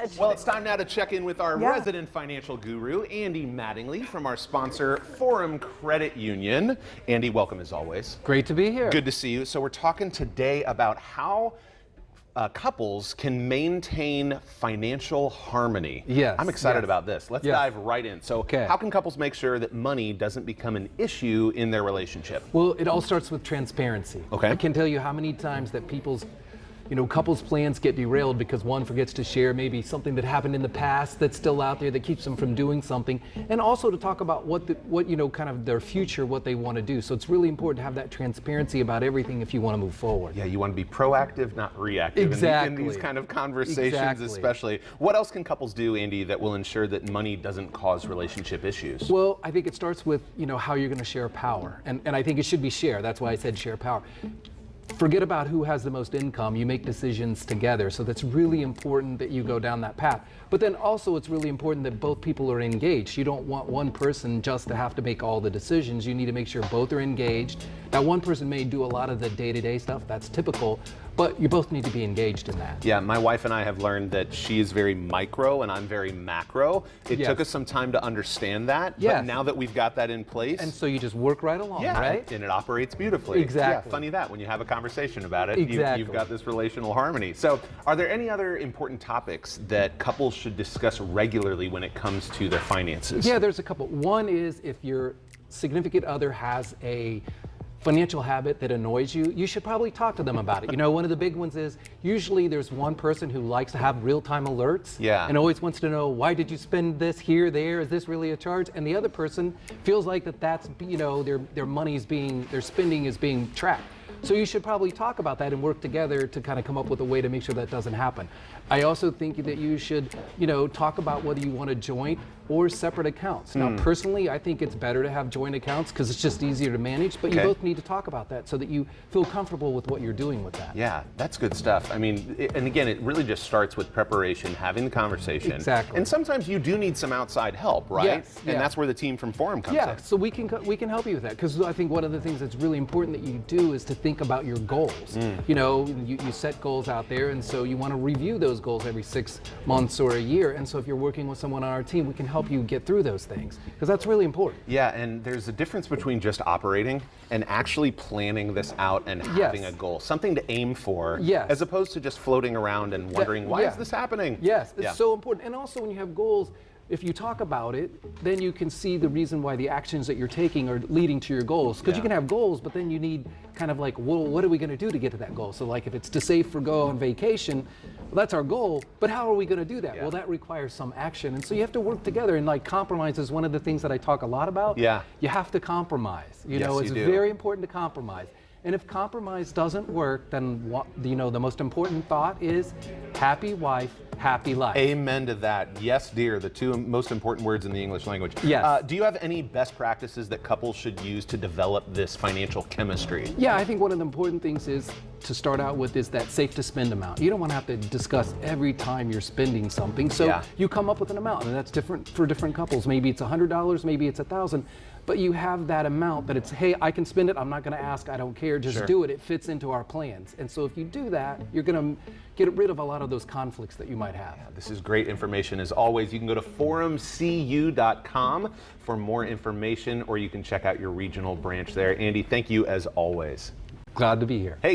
much. Well, it's time now to check in with our Yeah. resident financial guru, Andy Mattingly, from our sponsor, Forum Credit Union. Andy, welcome as always. Great to be here. Good to see you. So we're talking today about how couples can maintain financial harmony. Yes, I'm excited yes. about this. Let's Yes. dive right in. So Okay. how can couples make sure that money doesn't become an issue in their relationship? Well, it all starts with transparency. Okay. I can tell you how many times that couples plans get derailed because one forgets to share maybe something that happened in the past that's still out there that keeps them from doing something, and also to talk about what kind of their future, what they want to do. So it's really important to have that transparency about everything if you want to move forward. Yeah, you want to be proactive, not reactive Exactly. in these kind of conversations, Exactly. especially. What else can couples do, Andy, that will ensure that money doesn't cause relationship issues? Well, I think it starts with how you're going to share power, and I think it should be share. That's why I said share power. Forget about who has the most income. You make decisions together. So that's really important that you go down that path. But then also it's really important that both people are engaged. You don't want one person just to have to make all the decisions. You need to make sure both are engaged. Now, one person may do a lot of the day-to-day stuff. That's typical. But you both need to be engaged in that. Yeah, my wife and I have learned that she is very micro and I'm very macro. It Yes. took us some time to understand that, Yes. but now that we've got that in place, And so you just work right along, yeah, right? and it operates beautifully. Exactly. Yeah, funny that when you have a conversation about it, Exactly. you've got this relational harmony. So are there any other important topics that couples should discuss regularly when it comes to their finances? Yeah, there's a couple. One is if your significant other has a financial habit that annoys you, you should probably talk to them about it. One of the big ones is usually there's one person who likes to have real-time alerts Yeah. and always wants to know, why did you spend this here, there? Is this really a charge? And the other person feels like that's their money's their spending is being tracked. So you should probably talk about that and work together to kind of come up with a way to make sure that doesn't happen. I also think that you should, talk about whether you want a joint or separate accounts. Now, personally, I think it's better to have joint accounts because it's just easier to manage, but Okay. you both need to talk about that so that you feel comfortable with what you're doing with that. Yeah, that's good stuff. I mean, and again, it really just starts with preparation, having the conversation. Exactly. And sometimes you do need some outside help, right? Yes, And yeah. that's where the team from Forum comes Yeah, in. so we can help you with that because I think one of the things that's really important that you do is to think about your goals. You set goals out there, and so you want to review those goals every 6 months or a year. And so if you're working with someone on our team, we can help you get through those things because that's really important. Yeah, and there's a difference between just operating and actually planning this out and having Yes. a goal, something to aim for, Yes. as opposed to just floating around and wondering, why yeah. is this happening? Yes, it's Yeah. so important. And also when you have goals, if you talk about it, then you can see the reason why the actions that you're taking are leading to your goals. Because Yeah. you can have goals, but then you need kind of like, well, what are we going to do to get to that goal? So like if it's to save for go on vacation, well, that's our goal, but how are we going to do that? Yeah. Well, that requires some action. And so you have to work together, and like compromise is one of the things that I talk a lot about. Yeah. You have to compromise. Yes, It's you do. very important to compromise. And if compromise doesn't work, then the most important thought is happy wife, happy life. Amen to that. Yes, dear, the two most important words in the English language. Yes. Do you have any best practices that couples should use to develop this financial chemistry? Yeah, I think one of the important things is to start out with is that safe to spend amount. You don't want to have to discuss every time you're spending something. So Yeah. you come up with an amount, and that's different for different couples. Maybe it's $100, maybe it's $1,000, but you have that amount that it's, hey, I can spend it. I'm not going to ask. I don't care. Just Sure. do it. It fits into our plans. And so if you do that, you're going to get rid of a lot of those conflicts that you might have. This is great information as always. You can go to forumcu.com for more information, or you can check out your regional branch there. Andy, thank you as always. Glad to be here. Hey.